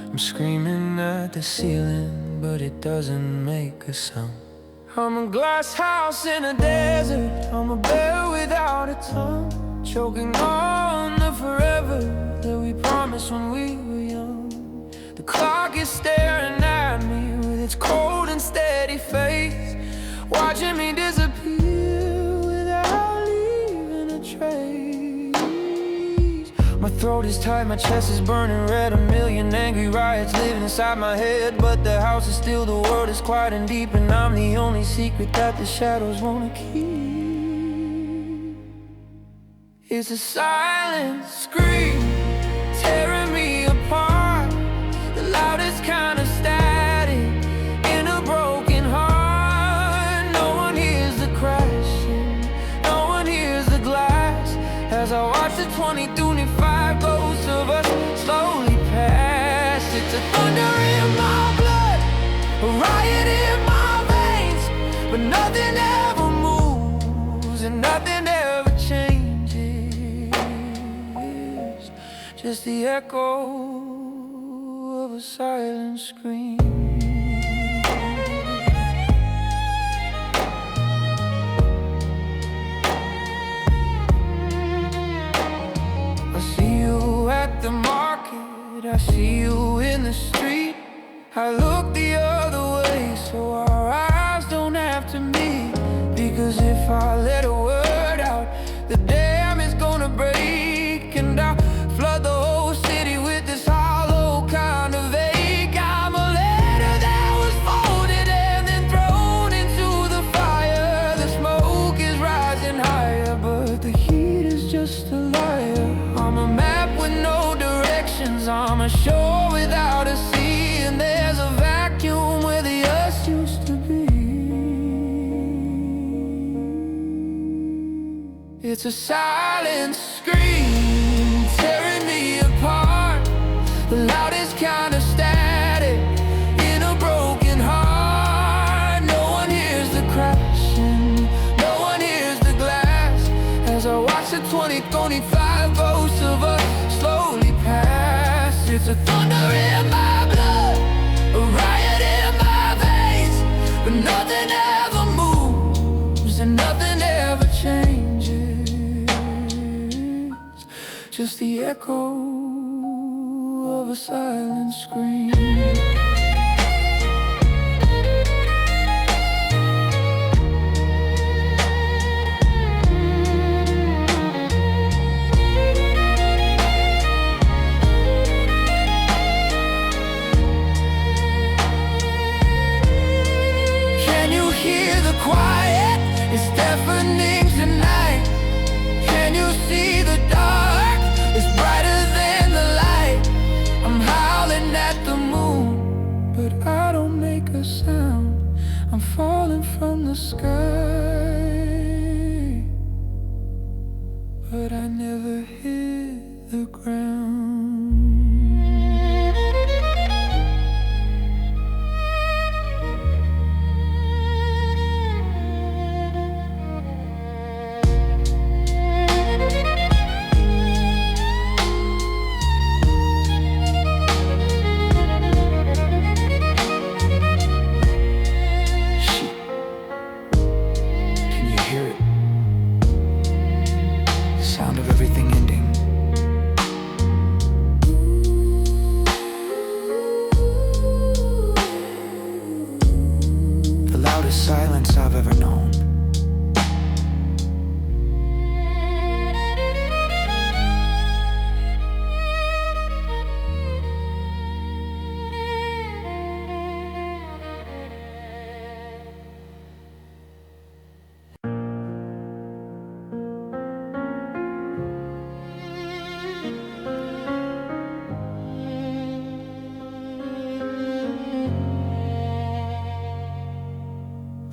I'm screaming at the ceiling, but it doesn't make a sound. I'm a glass house in a desert, I'm a bear without a tongue, choking on the forever that we promised when we were young. The clock is staring at me with its cold and steady face, watching watching me disappear without leaving a trace. My throat is tight, my chest is burning red. A million angry riots living inside my head, but the house is still, the world is quiet and deep, and I'm the only secret that the shadows wanna keep. It's a silent scream tearing me apart, the loudest kind of static in a broken heart. No one hears the crashing, no one hears the glass, as I watch the 2025 ghosts of us slowly pass. It's a thunder in my blood, a riot in my veins, but nothing ever moves and nothing ever changes. Just the echo of a silent scream. I see you at the market, I see you in the street. I look the other way so our eyes don't have to meet, because if I let a word out, the dam is gonna break, and I'll flood the whole city with this hollow kind of ache. I'm a letter that was folded and then thrown into the fire. The smoke is rising higher, but the heat is just a liar. I'm a map with no directions, I'm a shore without a sea, and there's a vacuum where the us used to be. It's a silent scream tearing me apart, the loudest kind of static in a broken heart. No one hears the crashing, no one hears the glass, as I watch the 2025 ghosts of us slowly pass. It's a thunder in my blood, a riot in my veins, but nothing ever moves and nothing ever changes. Just the echo of a silent scream. Can you hear the quiet? It's deafening tonight. Can you see the dark? It's brighter than the light. I'm howling at the moon, but I don't make a sound. I'm falling from the sky, but I never hit the ground. Silence I've ever known.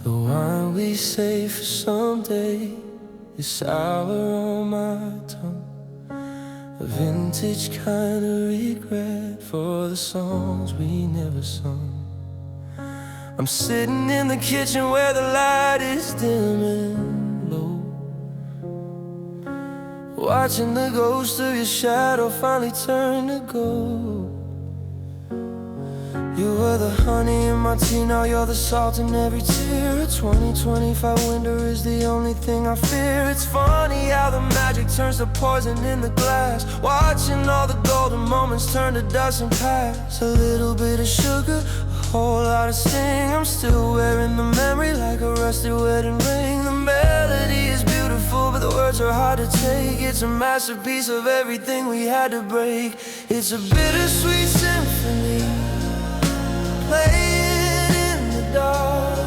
The wine we save for someday is sour on my tongue, a vintage kind of regret for the songs we never sung. I'm sitting in the kitchen where the light is dim and low, watching the ghost of your shadow finally turn to gold. You were the honey in my tea, now you're the salt in every tear. A 2025 winter is the only thing I fear. It's funny how the magic turns to poison in the glass, watching all the golden moments turn to dust and pass. A little bit of sugar, a whole lot of sting. I'm still wearing the memory like a rusted wedding ring. The melody is beautiful, but the words are hard to take. It's a masterpiece of everything we had to break. It's a bittersweet symphony, playing in the dark.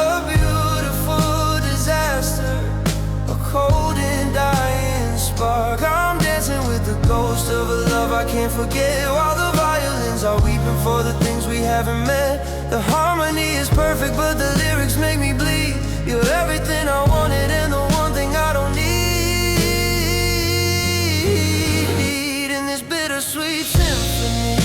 A beautiful disaster, a cold and dying spark. I'm dancing with the ghost of a love I can't forget, while the violins are weeping for the things we haven't met. The harmony is perfect, but the lyrics make me bleed. You're everything I wanted and the one thing I don't need in this bittersweet symphony.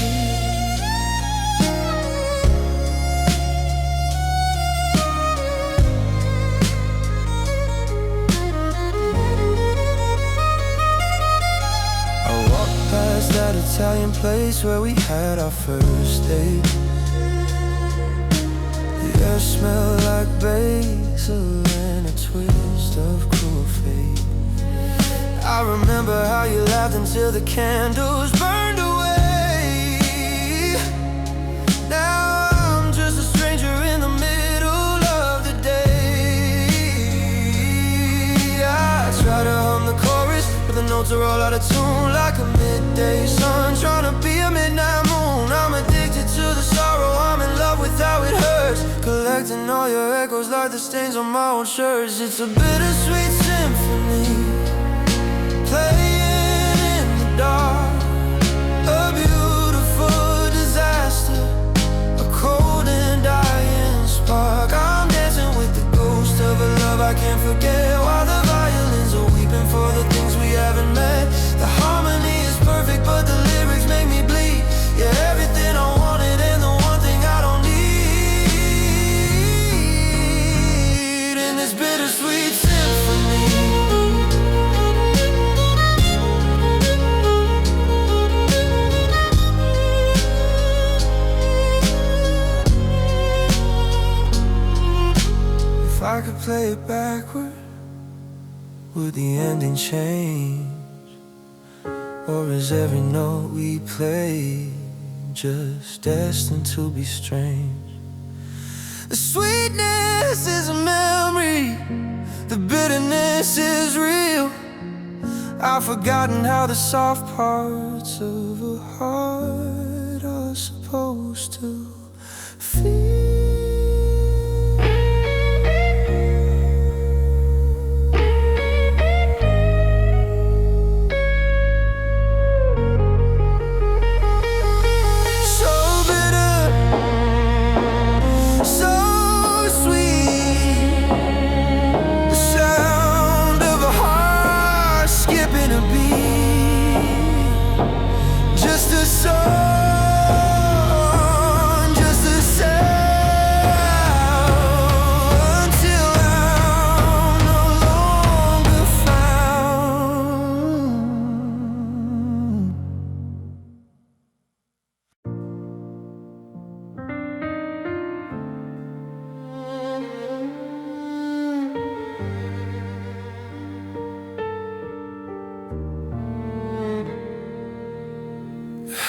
Past that Italian place where we had our first date. The air smelled like basil and a twist of cruel fate. I remember how you laughed until the candles burned away. Now I'm just a stranger in the middle of the day. I try to hum the chorus, but the notes are all out of tune, like a midday sun trying to be a midnight moon. I'm addicted to the sorrow, I'm in love with how it hurts, collecting all your echoes like the stains on my old shirts. It's a bittersweet symphony, playing in the dark. A beautiful disaster, a cold and dying spark. I'm dancing with the ghost of a love I can't forget, while the violins are weeping for the things we haven't met. The harmony is perfect, but the lyrics make me bleed. You're everything I wanted and the one thing I don't need in this bittersweet symphony. If I could play it backward, would the ending change? Or is every note we play just destined to be strange? The sweetness is a memory, the bitterness is real. I've forgotten how the soft parts of a heart are supposed to feel.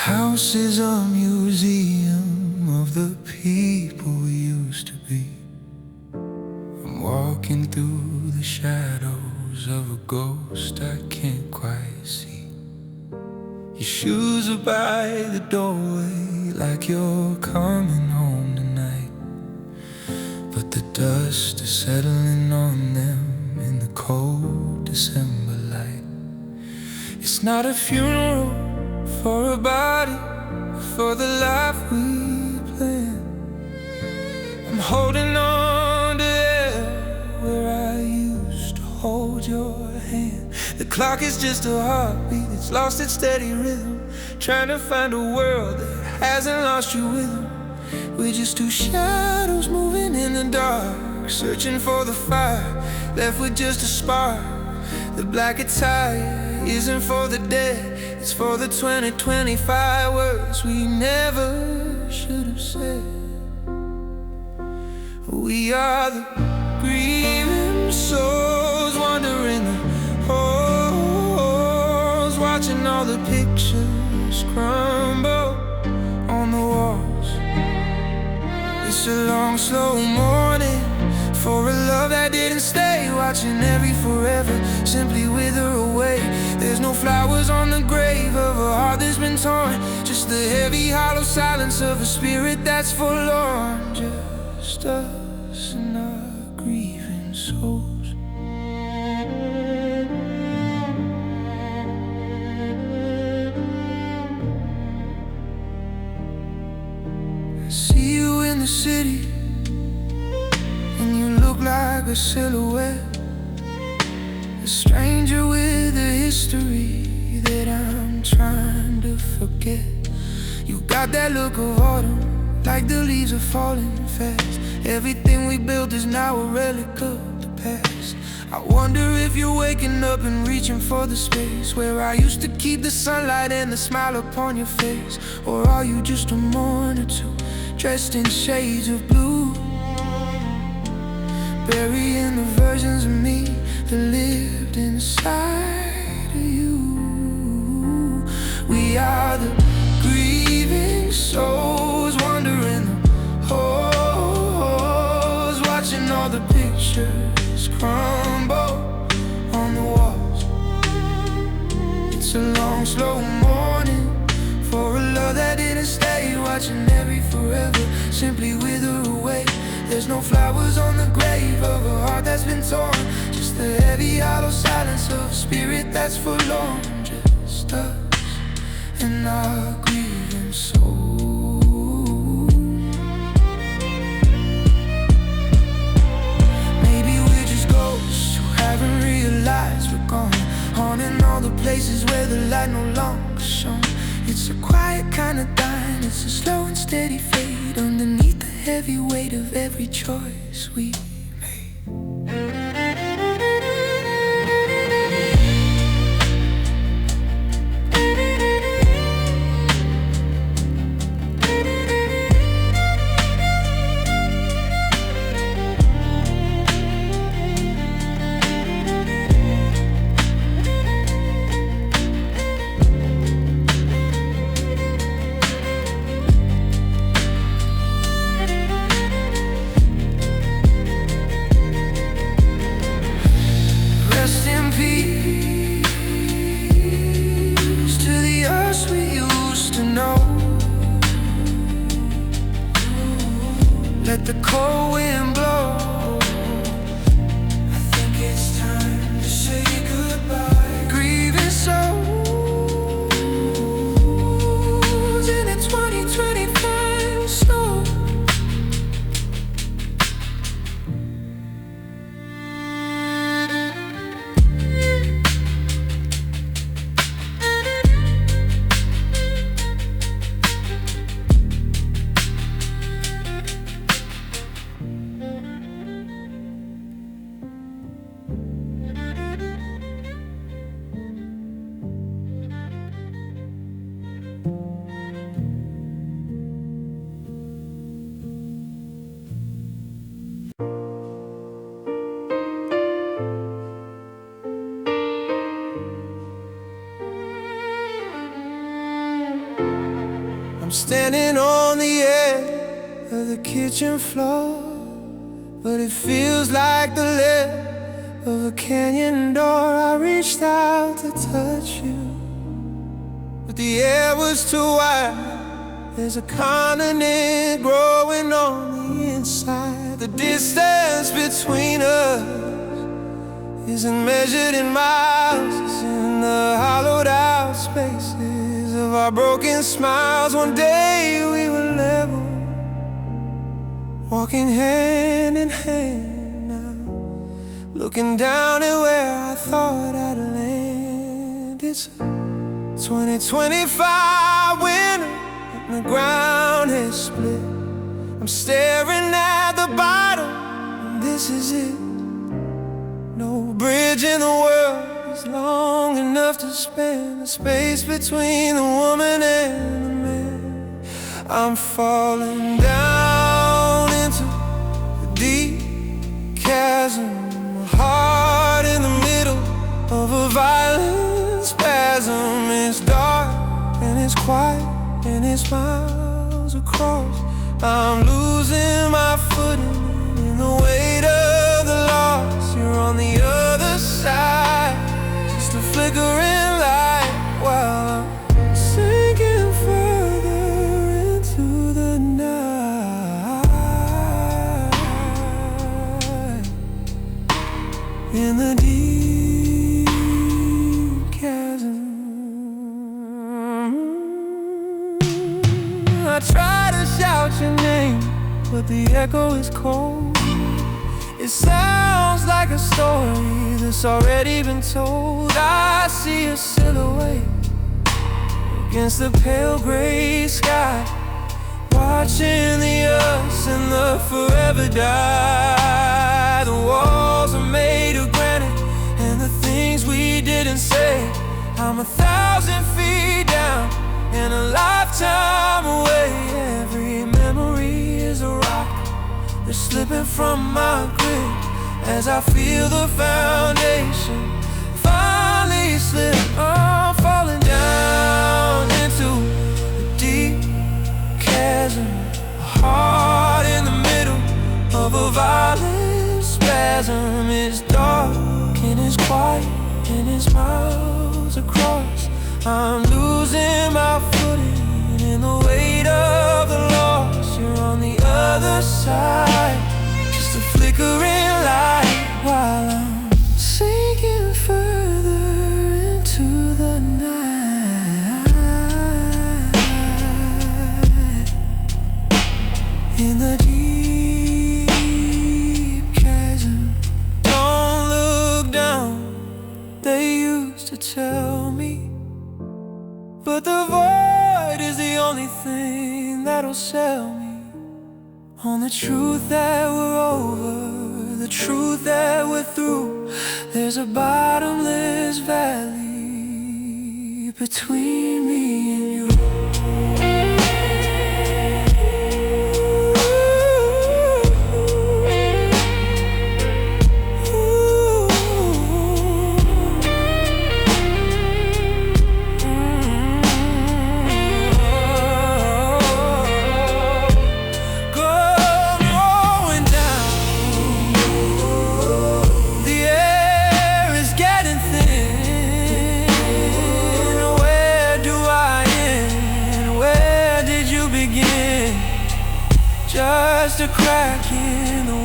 House is a museum of the people we used to be. I'm walking through the shadows of a ghost I can't quite see. Your shoes are by the doorway like you're coming home tonight, but the dust is settling on them in the cold December light. It's not a funeral for a body, for the life we planned. I'm holding on to air where I used to hold your hand. The clock is just a heartbeat that's lost its steady rhythm, trying to find a world that hasn't lost you with them. We're just two shadows moving in the dark, searching for the fire, left with just a spark. The black attire isn't for the dead, it's for the 2025 words we never should have said. We are the grieving souls wandering the halls, watching all the pictures crumble on the walls. It's a long, slow morning for a love that didn't stay, watching every forever simply wither away. There's no flowers on the grave of a heart that's been torn, just the heavy, hollow silence of a spirit that's forlorn. Just us and our grieving souls. I see you in the city, and you look like a silhouette, a stranger with a history that I'm trying to forget. You got that look of autumn, like the leaves are falling fast. Everything we built is now a relic of the past. I wonder if you're waking up and reaching for the space where I used to keep the sunlight and the smile upon your face. Or are you just a mourner too, dressed in shades of blue, burying the versions of me that lived inside of you? We are the grieving souls, wandering the halls, watching all the pictures crumble on the walls. It's a long, slow morning for a love that didn't stay, watching every forever simply wither away. There's no flowers on the grave of a heart that's been torn, just the heavy, hollow silence of a spirit that's forlorn. Just us and our grieving soul. Maybe we're just ghosts who haven't realized we're gone, haunting all the places where the light no longer shone. It's a quiet kind of dying, it's a slow and steady fade underneath the heavy weight of every choice we made. Let the cold wind blow. I think it's time to say goodbye. Grieving souls in a 2025 snow. I'm standing on the edge of the kitchen floor, but it feels like the lid of a canyon door. I reached out to touch you, but the air was too wide. There's a continent growing on the inside. The distance between us isn't measured in miles, it's in the hollowed out spaces of our broken smiles. One day we were level, walking hand in hand now, looking down at where I thought I'd land. It's a 2025 winter and the ground has split. I'm staring at the bottom and this is it. No bridge in the world is long enough to span the space between the woman and the man. I'm falling down into the deep chasm, my heart in the middle of a violent spasm. It's dark and it's quiet and it's miles across, I'm losing my footing in the weight of the loss. You're on the other side, just a flickering light while I'm sinking further into the night. In the deep chasm, I try to shout your name, but the echo is cold. It sounds like a story that's already been told. I see a silhouette against the pale gray sky, watching the us and the forever die. The walls are made of granite, and the things we didn't say. I'm 1,000 feet down and a lifetime away. Every memory is a rock that's slipping from my grip as I feel the foundation finally slip. I'm falling down into the deep chasm, a heart in the middle of a violent spasm. It's dark and it's quiet and it's miles across. I'm losing my footing in the weight of the loss. You're on the other side, just a flickering light while I'm sinking further into the night. In the deep chasm, don't look down, they used to tell me. But the void is the only thing that'll sell me on the truth that we're over, the truth that we're through. There's a bottomless valley between me and you. Just a crack in the